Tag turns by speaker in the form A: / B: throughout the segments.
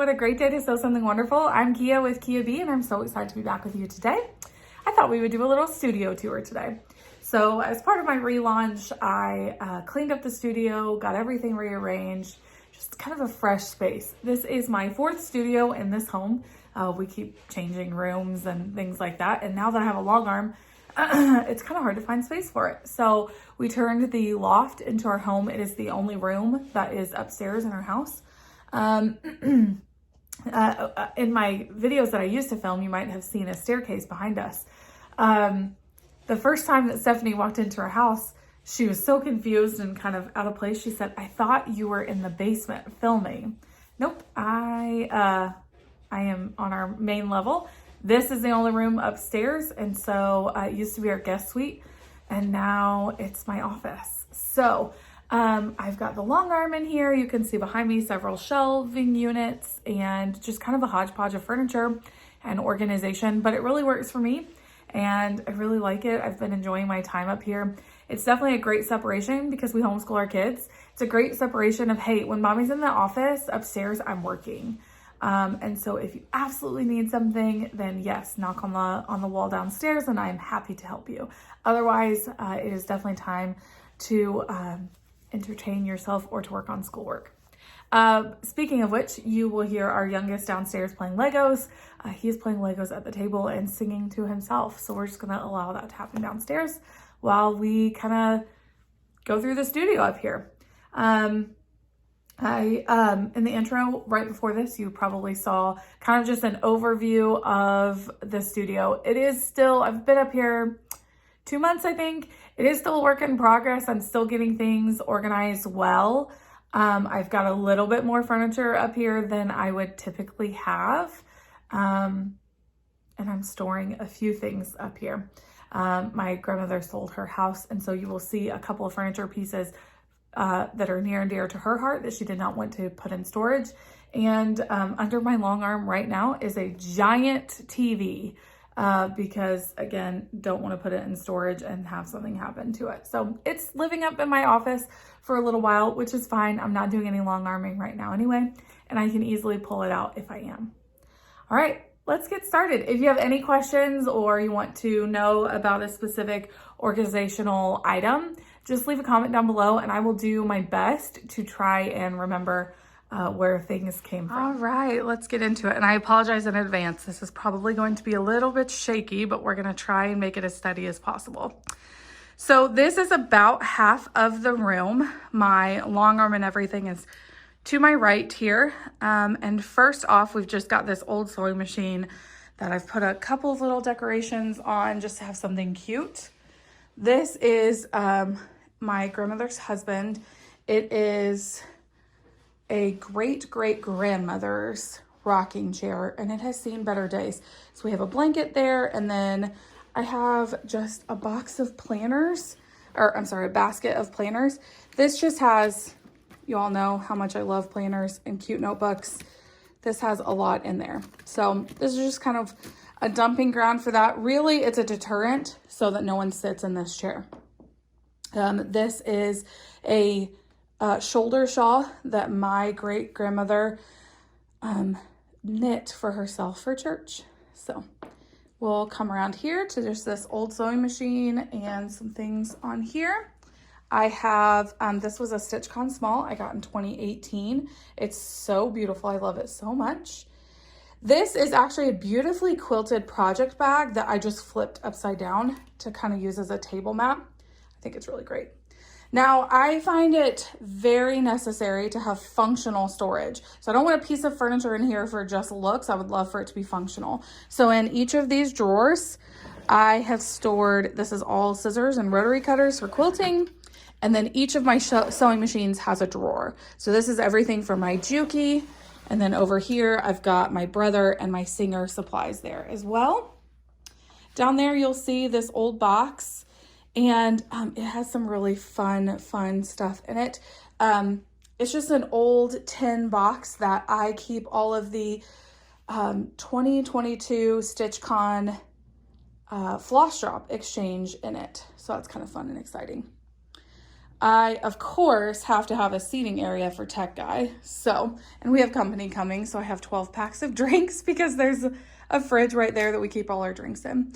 A: what a great day to sew something wonderful. I'm Kia with KeaBee, and I'm so excited to be back with you today. I thought we would do a little studio tour today. So as part of my relaunch, I cleaned up the studio, got everything rearranged, just kind of a fresh space. This is my 4th studio in this home. We keep changing rooms and things like that. And now that I have a long arm, it's kind of hard to find space for it. So we turned the loft into our home. It is the only room that is upstairs in our house. In my videos that I used to film, you might have seen a staircase behind us. The first time that Stephanie walked into our house, she was so confused and kind of out of place. She said, "I thought you were in the basement filming." Nope, I am on our main level. This is the only room upstairs, and so it used to be our guest suite, and now it's my office. So I've got the long arm in here. You can see behind me several shelving units and just kind of a hodgepodge of furniture and organization, but it really works for me, and I really like it. I've been enjoying my time up here. It's definitely a great separation because we homeschool our kids. It's a great separation of, hey, when mommy's in the office, upstairs, I'm working. And so if you absolutely need something, then yes, knock on the wall downstairs and I'm happy to help you. Otherwise, it is definitely time to entertain yourself or to work on schoolwork. Speaking of which, you will hear our youngest downstairs playing Legos. He's playing Legos at the table and singing to himself. So we're just gonna allow that to happen downstairs while we kind of go through the studio up here. In the intro right before this, you probably saw kind of just an overview of the studio. It is still, I've been up here 2 months, I think. It is still a work in progress. I'm still getting things organized well. I've got a little bit more furniture up here than I would typically have. And I'm storing a few things up here. My grandmother sold her house, and so you will see a couple of furniture pieces that are near and dear to her heart that she did not want to put in storage. And under my long arm right now is a giant TV because, again, don't want to put it in storage and have something happen to it. So it's living up in my office for a little while, which is fine. I'm not doing any long arming right now anyway, and I can easily pull it out if I am. All right, let's get started. If you have any questions or you want to know about a specific organizational item, just leave a comment down below and I will do my best to try and remember where things came from. All right, let's get into it. And I apologize in advance. This is probably going to be a little bit shaky, but we're gonna try and make it as steady as possible. So this is about half of the room. My long arm and everything is to my right here. And first off, we've just got this old sewing machine that I've put a couple of little decorations on just to have something cute. This is my grandmother's husband. It is a great-great-grandmother's rocking chair, and it has seen better days. So we have a blanket there, and then I have just a box of planners, or I'm sorry, a basket of planners. This just has, you all know how much I love planners and cute notebooks. This has a lot in there. So this is just kind of a dumping ground for that. Really, it's a deterrent so that no one sits in this chair. This is a shoulder shawl that my great-grandmother knit for herself for church. So we'll come around here to just this old sewing machine and some things on here. I have, this was a StitchCon small I got in 2018. It's so beautiful. I love it so much. This is actually a beautifully quilted project bag that I just flipped upside down to kind of use as a table mat. I think it's really great. Now, I find it very necessary to have functional storage. So I don't want a piece of furniture in here for just looks. I would love for it to be functional. So in each of these drawers, I have stored, this is all scissors and rotary cutters for quilting. And then each of my sewing machines has a drawer. So this is everything from my Juki. And then over here, I've got my brother and my Singer supplies there as well. Down there, you'll see this old box. And it has some really fun stuff in it. It's just an old tin box that I keep all of the 2022 StitchCon Floss Drop exchange in it. So that's kind of fun and exciting. I, of course, have to have a seating area for Tech Guy. So, and we have company coming, so I have 12 packs of drinks because there's a fridge right there that we keep all our drinks in.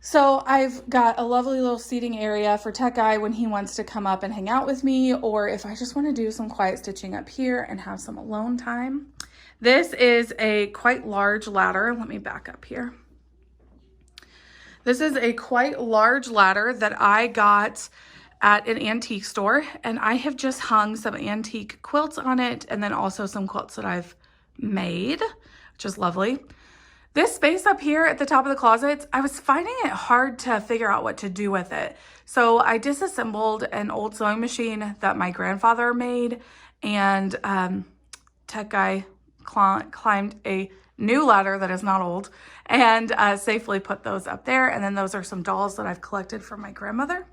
A: So I've got a lovely little seating area for Tech Guy when he wants to come up and hang out with me, or if I just want to do some quiet stitching up here and have some alone time. This is a quite large ladder. Let me back up here. This is a quite large ladder that I got at an antique store, and I have just hung some antique quilts on it, and then also some quilts that I've made, which is lovely. This space up here at the top of the closet, I was finding it hard to figure out what to do with it. So I disassembled an old sewing machine that my grandfather made, and Tech Guy climbed a new ladder that is not old and safely put those up there. And then those are some dolls that I've collected from my grandmother.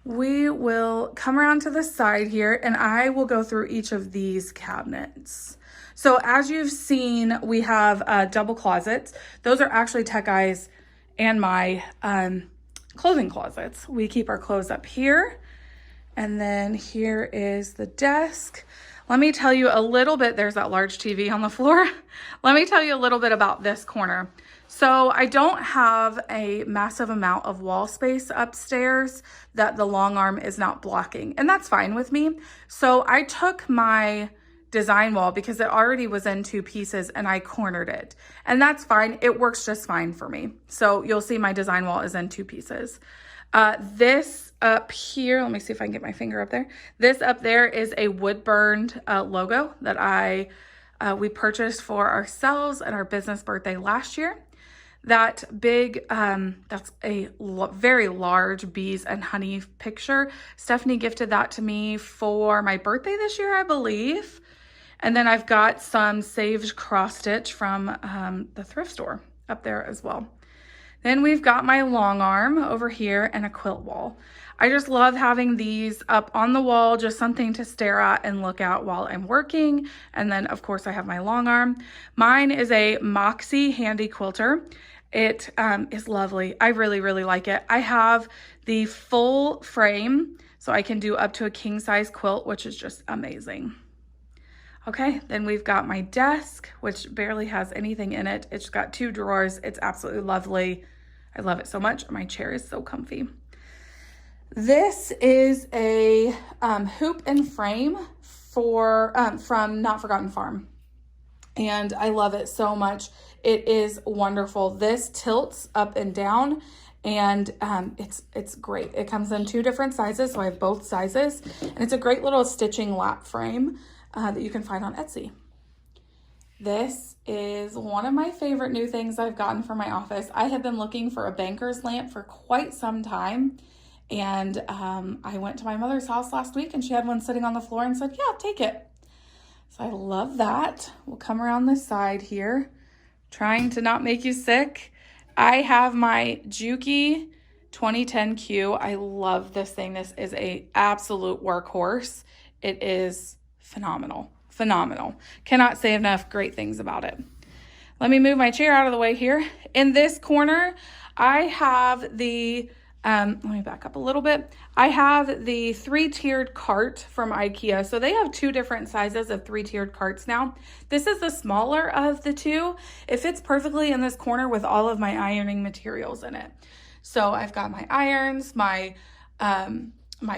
A: We will come around to the side here and I will go through each of these cabinets. So as you've seen, we have double closets. Those are actually Tech Guy's and my clothing closets. We keep our clothes up here. And then here is the desk. Let me tell you a little bit, there's that large TV on the floor. Let me tell you a little bit about this corner. So I don't have a massive amount of wall space upstairs that the long arm is not blocking, and that's fine with me. So I took my design wall because it already was in 2 pieces and I cornered it, and that's fine. It works just fine for me. So you'll see my design wall is in 2 pieces. This up here, let me see if I can get my finger up there. This up there is a wood burned logo that we purchased for ourselves at our business birthday last year. That big, that's a very large bees and honey picture. Stephanie gifted that to me for my birthday this year, I believe. And then I've got some saved cross stitch from the thrift store up there as well. Then we've got my long arm over here and a quilt wall. I just love having these up on the wall, just something to stare at and look at while I'm working. And then of course I have my long arm. Mine is a Moxie Handy Quilter. It is lovely. I really, really like it. I have the full frame, so I can do up to a king size quilt, which is just amazing. Okay, then we've got my desk, which barely has anything in it. It's got 2 drawers. It's absolutely lovely. I love it so much. My chair is so comfy. This is a hoop and frame from Not Forgotten Farm. And I love it so much. It is wonderful. This tilts up and down, and it's great. It comes in 2 different sizes, so I have both sizes. And it's a great little stitching lap frame that you can find on Etsy. This is one of my favorite new things I've gotten for my office. I have been looking for a banker's lamp for quite some time. And I went to my mother's house last week and she had one sitting on the floor and said, yeah, take it. So I love that. We'll come around this side here, trying to not make you sick. I have my Juki 2010Q. I love this thing. This is a absolute workhorse. It is phenomenal. Phenomenal. Cannot say enough great things about it. Let me move my chair out of the way here. In this corner, I have the, let me back up a little bit. I have the 3-tiered cart from IKEA. So they have 2 different sizes of 3-tiered carts now. This is the smaller of the 2. It fits perfectly in this corner with all of my ironing materials in it. So I've got my irons, my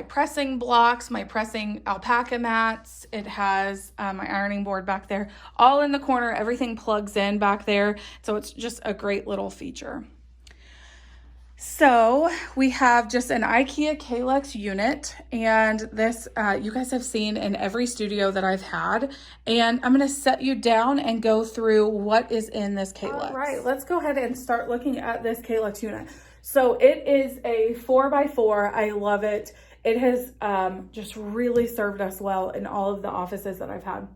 A: pressing blocks, my pressing alpaca mats. It has my ironing board back there, all in the corner. Everything plugs in back there. So it's just a great little feature. So we have just an IKEA Kallax unit, and this you guys have seen in every studio that I've had. And I'm going to set you down and go through what is in this Kallax. All right, let's go ahead and start looking at this Kallax unit. So it is a 4x4. I love it. It has just really served us well in all of the offices that I've had.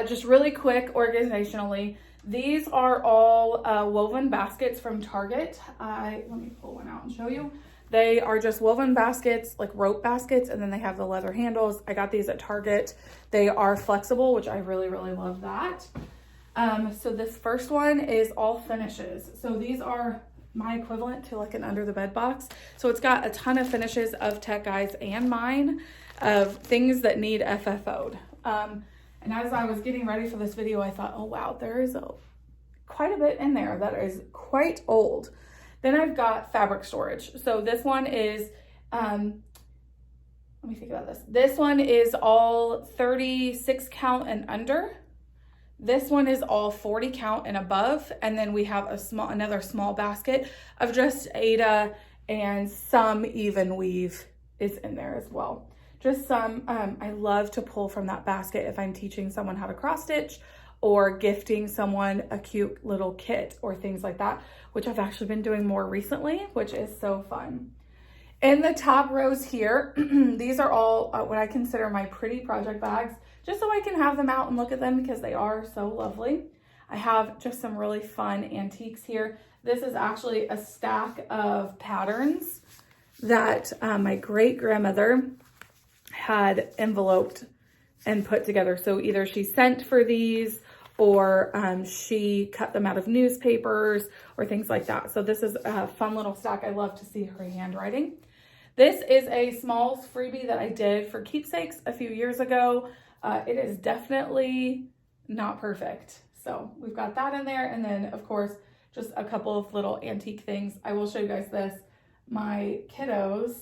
A: Just really quick organizationally, these are all woven baskets from Target. Let me pull one out and show you. They are just woven baskets, like rope baskets, and then they have the leather handles. I got these at Target. They are flexible, which I really, really love that. So this first one is all finishes. So these are my equivalent to like an under the bed box. So it's got a ton of finishes of Tech Guys and mine of things that need FFO'd. And as I was getting ready for this video, I thought, oh wow, there is quite a bit in there that is quite old. Then I've got fabric storage. So this one is, let me think about this. This one is all 36 count and under. This one is all 40 count and above. And then we have another small basket of just Aida, and some even weave is in there as well. Just some, I love to pull from that basket if I'm teaching someone how to cross stitch or gifting someone a cute little kit or things like that, which I've actually been doing more recently, which is so fun. In the top rows here, these are all what I consider my pretty project bags, just so I can have them out and look at them because they are so lovely. I have just some really fun antiques here. This is actually a stack of patterns that my great-grandmother had enveloped and put together. So either she sent for these or she cut them out of newspapers or things like that. So this is a fun little stack. I love to see her handwriting. This is a small freebie that I did for Keepsakes a few years ago. It is definitely not perfect. So we've got that in there. And then of course, just a couple of little antique things. I will show you guys this. My kiddos,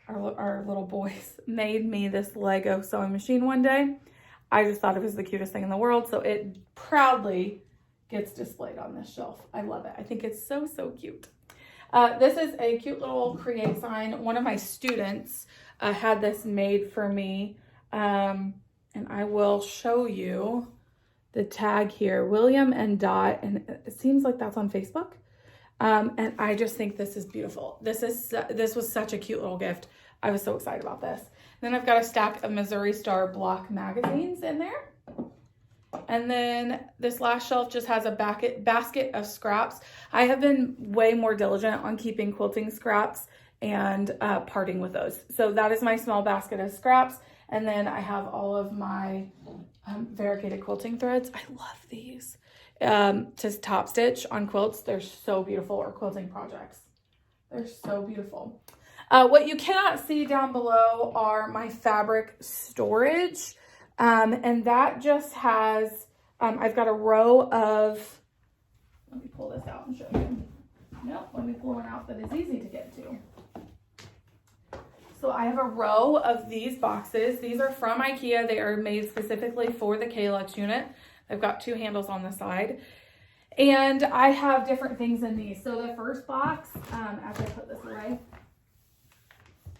A: our little boys, made me this Lego sewing machine one day. I just thought it was the cutest thing in the world. So it proudly gets displayed on this shelf. I love it. I think it's so, so cute. This is a cute little create sign. One of my students had this made for me. And I will show you the tag here, William and Dot. And it seems like that's on Facebook. And I just think this is beautiful. This was such a cute little gift. I was so excited about this. Then I've got a stack of Missouri Star block magazines in there. And then this last shelf just has a basket of scraps. I have been way more diligent on keeping quilting scraps and parting with those. So that is my small basket of scraps. And then I have all of my variegated quilting threads. I love these. To top stitch on quilts. They're so beautiful, or quilting projects. They're so beautiful. What you cannot see down below are my fabric storage. And that just has, I've got a row of, let me pull this out and show you. Nope, let me pull one out that is easy to get to. So I have a row of these boxes. These are from IKEA. They are made specifically for the Kallax unit. I've got 2 handles on the side. And I have different things in these. So the first box, as I put this away,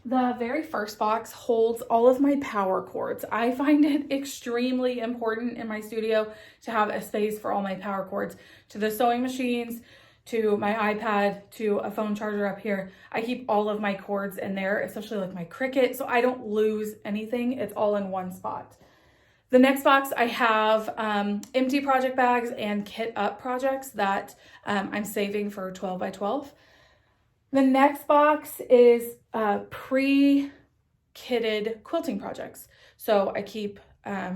A: the very first box holds all of my power cords. I find it extremely important in my studio to have a space for all my power cords, to the sewing machines, to my iPad, to a phone charger up here. I keep all of my cords in there, especially like my Cricut, so I don't lose anything. It's all in one spot. The next box, I have empty project bags and kit up projects that I'm saving for 12 by 12. The next box is pre-kitted quilting projects. So I keep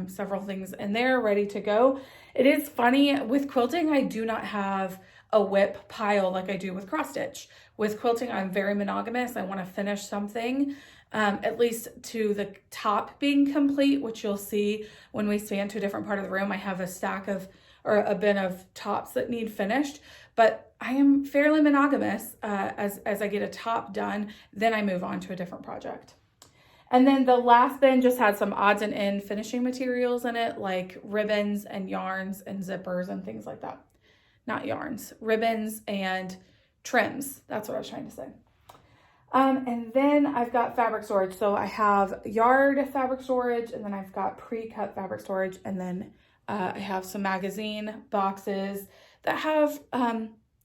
A: several things in there ready to go. It is funny, with quilting, I do not have a whip pile like I do with cross stitch. With quilting, I'm very monogamous. I want to finish something at least to the top being complete, which you'll see when we span to a different part of the room. I have a stack of, or a bin of tops that need finished, but I am fairly monogamous. As I get a top done, then I move on to a different project. And then the last bin just had some odds and end finishing materials in it, like ribbons and yarns and zippers and things like that. Not yarns, ribbons and trims. That's what I was trying to say. And then I've got fabric storage. So I have yard fabric storage, and then I've got pre-cut fabric storage. And then I have some magazine boxes that have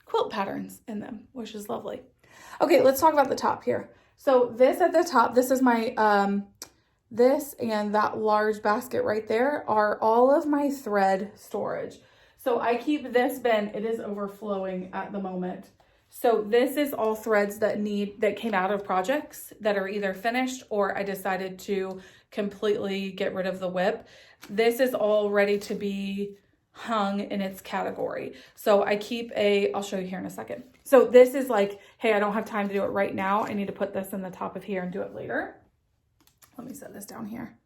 A: quilt patterns in them, which is lovely. Okay, let's talk about the top here. So this at the top, this is my, this and that large basket right there are all of my thread storage. So I keep this bin, it is overflowing at the moment. So this is all threads that came out of projects that are either finished or I decided to completely get rid of the whip. This is all ready to be hung in its category. So I keep I'll show you here in a second. So this is like, hey, I don't have time to do it right now. I need to put this in the top of here and do it later. Let me set this down here.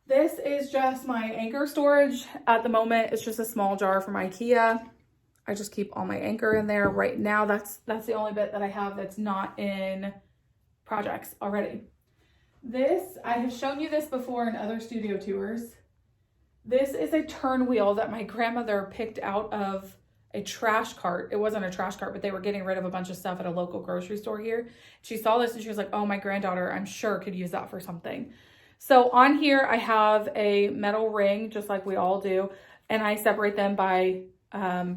A: This is just my anchor storage. At the moment, it's just a small jar from IKEA. I just keep all my anchor in there right now. That's the only bit that I have that's not in projects already. This, I have shown you this before in other studio tours. This is a turn wheel that my grandmother picked out of a trash cart. It wasn't a trash cart, but they were getting rid of a bunch of stuff at a local grocery store here. She saw this and she was like, oh, my granddaughter, I'm sure could use that for something. So on here, I have a metal ring, just like we all do. And I separate them by, so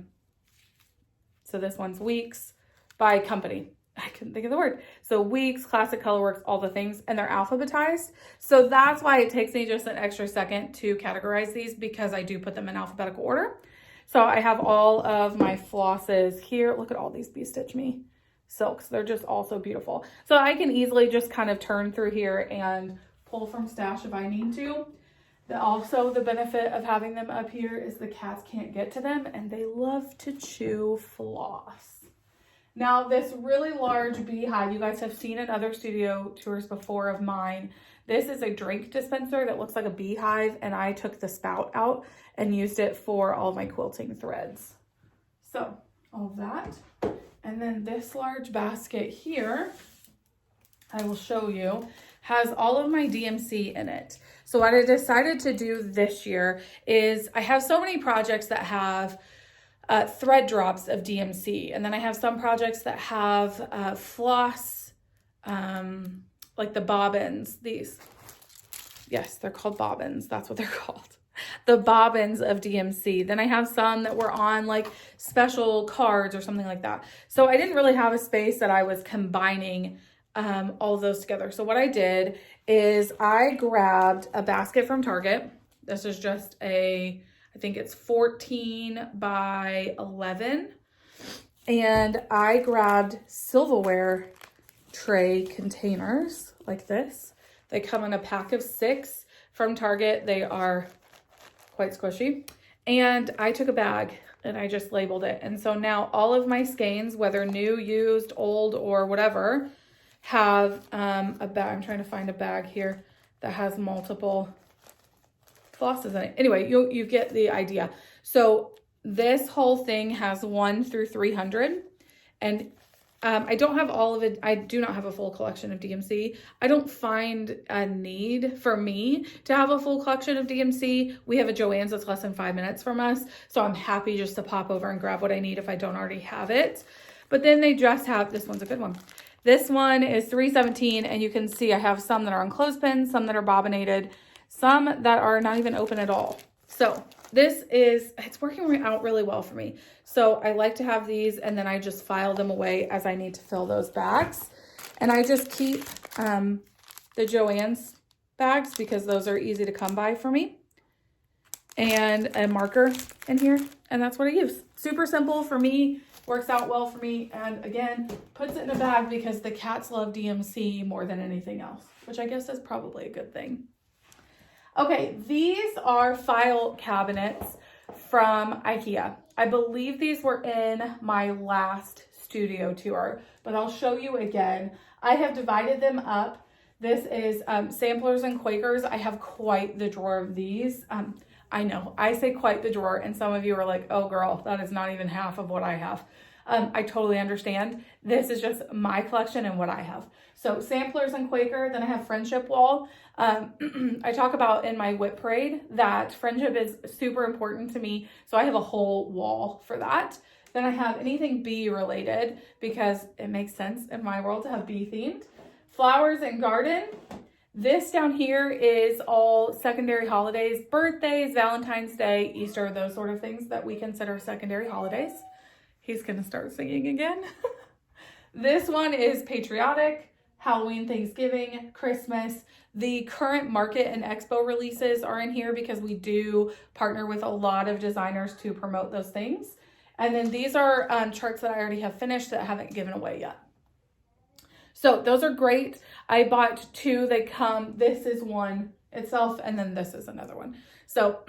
A: this one's Weeks, by company. I couldn't think of the word. So Weeks, Classic Colorworks, all the things, and they're alphabetized. So that's why it takes me just an extra second to categorize these, because I do put them in alphabetical order. So I have all of my flosses here. Look at all these Bee Stitch Me silks. They're just all so beautiful. So I can easily just kind of turn through here and pull from stash if I need to. Also, the benefit of having them up here is the cats can't get to them and they love to chew floss. Now, this really large beehive, you guys have seen in other studio tours before of mine. This is a drink dispenser that looks like a beehive, and I took the spout out and used it for all my quilting threads. So, all of that. And then this large basket here, I will show you, has all of my DMC in it. So what I decided to do this year is I have so many projects that have thread drops of DMC. And then I have some projects that have floss, like the bobbins, these. Yes, they're called bobbins. That's what they're called. The bobbins of DMC. Then I have some that were on like special cards or something like that. So I didn't really have a space that I was combining all of those together. So what I did is I grabbed a basket from Target. This is just I think it's 14 by 11. And I grabbed silverware tray containers like this. They come in a pack of 6 from Target. They are quite squishy. And I took a bag and I just labeled it. And so now all of my skeins, whether new, used, old, or whatever, have a bag. I'm trying to find a bag here that has multiple flosses in it. Anyway, you get the idea. So this whole thing has 1 through 300, and I don't have all of it. I do not have a full collection of DMC. I don't find a need for me to have a full collection of DMC. We have a Joann's that's less than 5 minutes from us, so I'm happy just to pop over and grab what I need if I don't already have it. But then they just have, this one's a good one. This one is $3.17, and you can see I have some that are on clothespins, some that are bobbinated, some that are not even open at all. So it's working out really well for me. So I like to have these, and then I just file them away as I need to fill those bags. And I just keep the Joann's bags because those are easy to come by for me. And a marker in here, and that's what I use. Super simple for me. Works out well for me, and again, puts it in a bag because the cats love DMC more than anything else, which I guess is probably a good thing. Okay, these are file cabinets from IKEA. I believe these were in my last studio tour, but I'll show you again. I have divided them up. This is samplers and Quakers. I have quite the drawer of these. I know, I say quite the drawer, and some of you are like, oh girl, that is not even half of what I have. I totally understand. This is just my collection and what I have. So samplers and Quaker, then I have Friendship Wall. I talk about in my Whip Parade that friendship is super important to me, so I have a whole wall for that. Then I have anything bee related because it makes sense in my world to have bee themed. Flowers and Garden. This down here is all secondary holidays, birthdays, Valentine's Day, Easter, those sort of things that we consider secondary holidays. He's gonna start singing again. This one is patriotic, Halloween, Thanksgiving, Christmas. The current market and expo releases are in here because we do partner with a lot of designers to promote those things. And then these are charts that I already have finished that I haven't given away yet. So those are great. I bought 2. They come, this is one itself. And then this is another one. So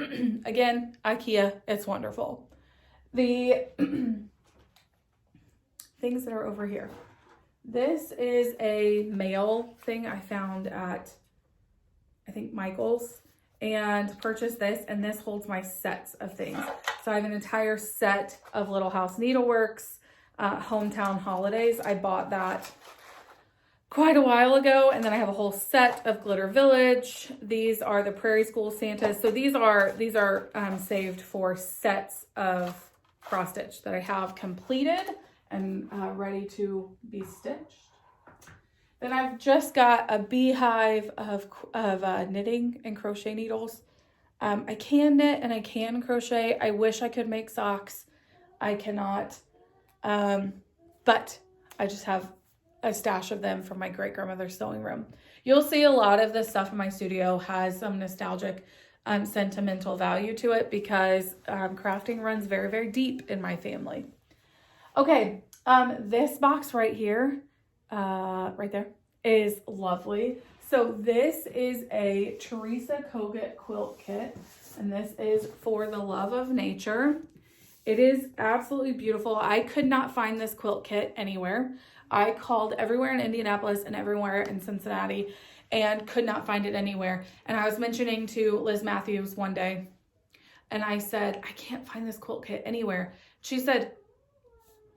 A: again, IKEA, it's wonderful. The things that are over here. This is a mail thing I found at, I think, Michael's, and purchased this, and this holds my sets of things. So I have an entire set of Little House Needleworks, Hometown Holidays. I bought that quite a while ago, and then I have a whole set of Glitter Village. These are the Prairie School Santas. So these are saved for sets of cross stitch that I have completed and ready to be stitched. Then I've just got a beehive of knitting and crochet needles. I can knit and I can crochet. I wish I could make socks. I cannot, but I just have a stash of them from my great grandmother's sewing room. You'll see a lot of the stuff in my studio has some nostalgic, sentimental value to it because crafting runs very, very deep in my family. Okay, this box right here, right there, is lovely. So this is a Teresa Kogut quilt kit, and this is for the love of nature. It is absolutely beautiful. I could not find this quilt kit anywhere. I called everywhere in Indianapolis and everywhere in Cincinnati and could not find it anywhere. And I was mentioning to Liz Matthews one day, and I said, I can't find this quilt kit anywhere. She said,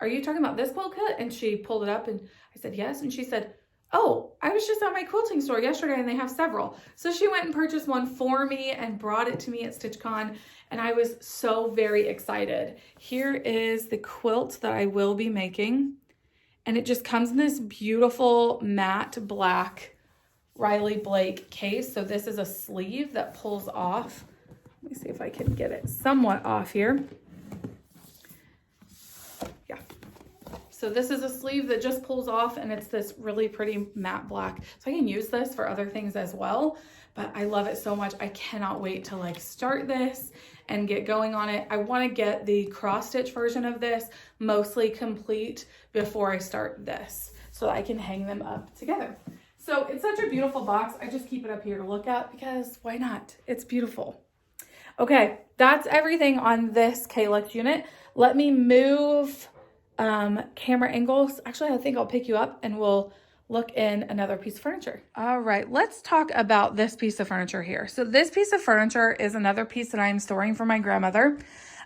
A: are you talking about this quilt kit? And she pulled it up and I said, yes. And she said, oh, I was just at my quilting store yesterday and they have several. So she went and purchased one for me and brought it to me at StitchCon. And I was so very excited. Here is the quilt that I will be making. And it just comes in this beautiful matte black Riley Blake case. So this is a sleeve that pulls off. Let me see if I can get it somewhat off here. So this is a sleeve that just pulls off, and it's this really pretty matte black. So I can use this for other things as well, but I love it so much. I cannot wait to like start this and get going on it. I want to get the cross stitch version of this mostly complete before I start this so that I can hang them up together. So it's such a beautiful box. I just keep it up here to look at because why not? It's beautiful. Okay, that's everything on this Kallax unit. Let me move camera angles. Actually, I think I'll pick you up and we'll look in another piece of furniture. All right, let's talk about this piece of furniture here. So this piece of furniture is another piece that I'm storing for my grandmother.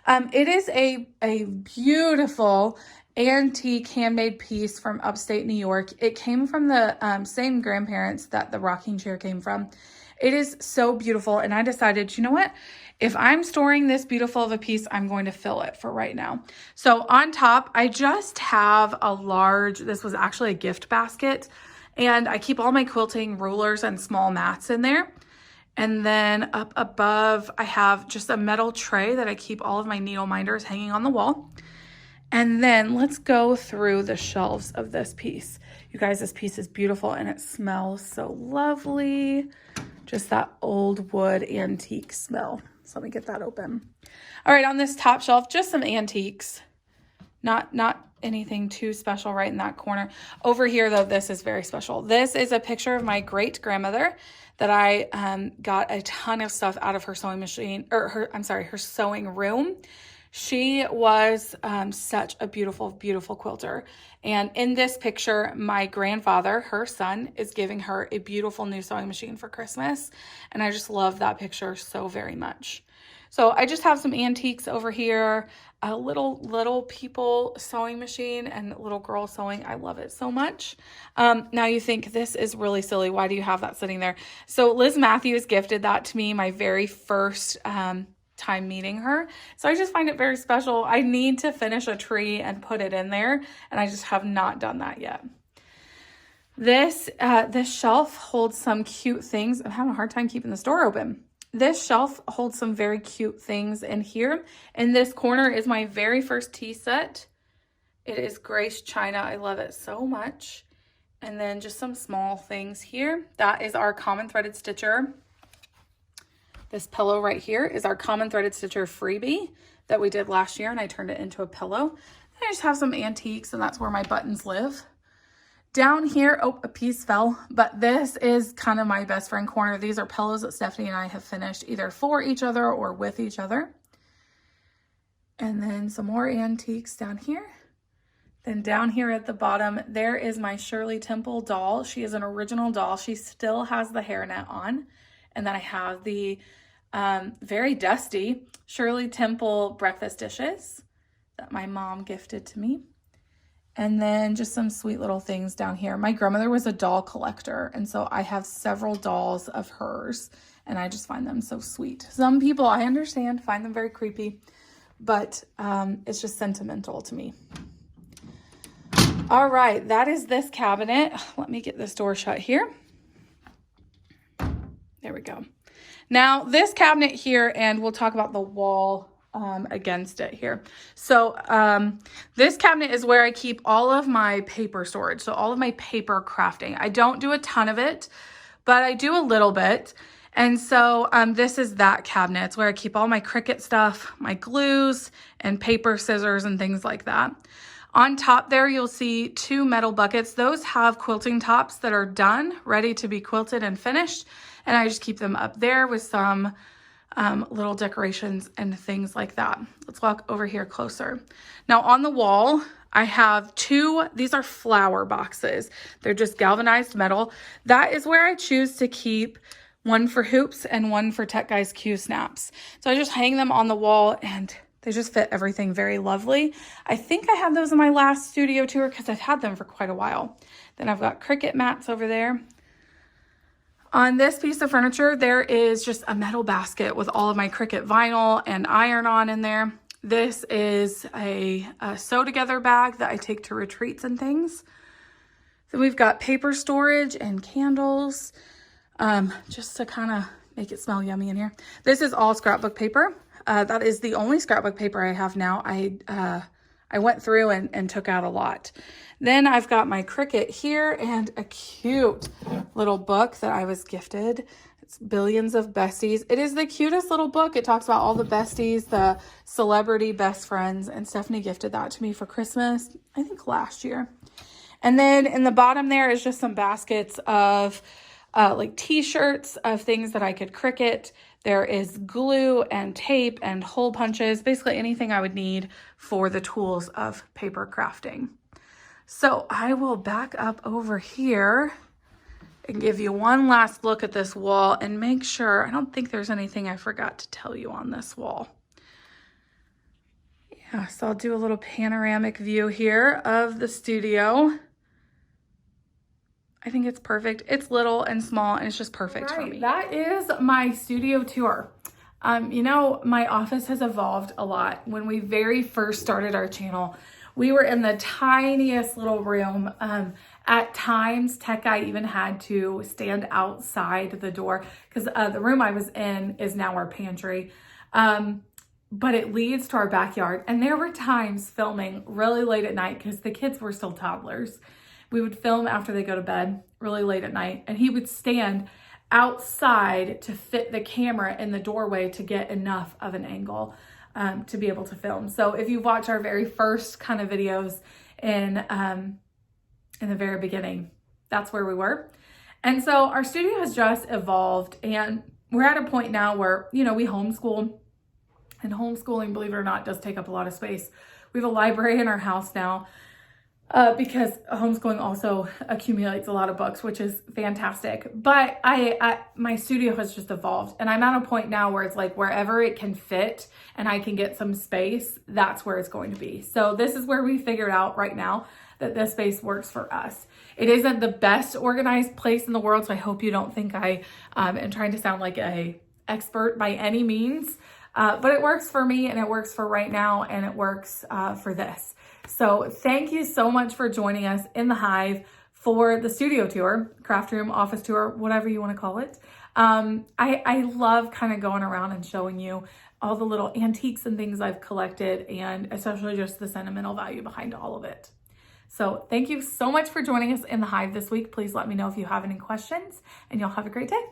A: It is a beautiful antique handmade piece from upstate New York. It came from the same grandparents that the rocking chair came from. It is so beautiful, and I decided, you know what? If I'm storing this beautiful of a piece, I'm going to fill it for right now. So on top, I just have a large, this was actually a gift basket, and I keep all my quilting rulers and small mats in there. And then up above, I have just a metal tray that I keep all of my needle minders hanging on the wall. And then let's go through the shelves of this piece. You guys, this piece is beautiful and it smells so lovely. Just that old wood antique smell. So let me get that open. All right, on this top shelf, just some antiques. Not anything too special right in that corner. Over here, though, this is very special. This is a picture of my great grandmother that I got a ton of stuff out of her sewing machine, or her sewing room. She was such a beautiful, beautiful quilter. And in this picture, my grandfather, her son, is giving her a beautiful new sewing machine for Christmas. And I just love that picture so very much. So I just have some antiques over here, a little people sewing machine and little girl sewing. I love it so much. Now you think this is really silly. Why do you have that sitting there? So Liz Matthews gifted that to me my very first time meeting her. So I just find it very special. I need to finish a tree and put it in there, and I just have not done that yet. This shelf holds some cute things. I'm having a hard time keeping this door open. This shelf holds some very cute things in here. In this corner is my very first tea set. It is Grace China. I love it so much. And then just some small things here. That is our common threaded stitcher. This pillow right here is our common threaded stitcher freebie that we did last year, and I turned it into a pillow. And I just have some antiques, and that's where my buttons live. Down here, oh, a piece fell, but this is kind of my best friend corner. These are pillows that Stephanie and I have finished either for each other or with each other. And then some more antiques down here. Then down here at the bottom, there is my Shirley Temple doll. She is an original doll. She still has the hairnet on. And then I have the very dusty Shirley Temple breakfast dishes that my mom gifted to me. And then just some sweet little things down here. My grandmother was a doll collector, and so I have several dolls of hers, and I just find them so sweet. Some people, I understand, find them very creepy, but it's just sentimental to me. All right, that is this cabinet. Let me get this door shut here. There we go. Now, this cabinet here, and we'll talk about the wall against it here. So this cabinet is where I keep all of my paper storage. So all of my paper crafting. I don't do a ton of it, but I do a little bit. And so this is that cabinet. It's where I keep all my Cricut stuff, my glues and paper scissors and things like that. On top there, you'll see 2 metal buckets. Those have quilting tops that are done, ready to be quilted and finished. And I just keep them up there with some little decorations and things like that. Let's walk over here closer. Now on the wall, I have 2, these are flower boxes. They're just galvanized metal. That is where I choose to keep one for hoops and one for Tech Guys Q snaps. So I just hang them on the wall and they just fit everything very lovely. I think I had those in my last studio tour because I've had them for quite a while. Then I've got Cricut mats over there. On this piece of furniture, there is just a metal basket with all of my Cricut vinyl and iron-on in there. This is a sew-together bag that I take to retreats and things. Then we've got paper storage and candles, just to kind of make it smell yummy in here. This is all scrapbook paper. That is the only scrapbook paper I have now. I went through and took out a lot. Then I've got my Cricut here and a cute little book that I was gifted. It's Billions of Besties. It is the cutest little book. It talks about all the besties, the celebrity best friends, and Stephanie gifted that to me for Christmas, I think last year. And then in the bottom there is just some baskets of like t-shirts of things that I could Cricut. There is glue and tape and hole punches, basically anything I would need for the tools of paper crafting. So I will back up over here and give you one last look at this wall and make sure, I don't think there's anything I forgot to tell you on this wall. Yeah, so I'll do a little panoramic view here of the studio. I think it's perfect. It's little and small and it's just perfect for me. That is my studio tour. You know, my office has evolved a lot. When we very first started our channel, we were in the tiniest little room. At times, Tech Guy even had to stand outside the door because the room I was in is now our pantry. But it leads to our backyard. And there were times filming really late at night because the kids were still toddlers. We would film after they go to bed really late at night, and he would stand outside to fit the camera in the doorway to get enough of an angle to be able to film. So if you watch our very first kind of videos in the very beginning, that's where we were. And so our studio has just evolved, and we're at a point now where, you know, we homeschool, and homeschooling, believe it or not, does take up a lot of space. We have a library in our house now. Because homeschooling also accumulates a lot of books, which is fantastic. But my studio has just evolved, and I'm at a point now where it's like wherever it can fit and I can get some space, that's where it's going to be. So this is where we figured out right now that this space works for us. It isn't the best organized place in the world, so I hope you don't think I am trying to sound like a expert by any means. But it works for me, and it works for right now, and it works for this. So thank you so much for joining us in the Hive for the studio tour, craft room, office tour, whatever you want to call it. I love kind of going around and showing you all the little antiques and things I've collected, and especially just the sentimental value behind all of it. So thank you so much for joining us in the Hive this week. Please let me know if you have any questions, and y'all have a great day.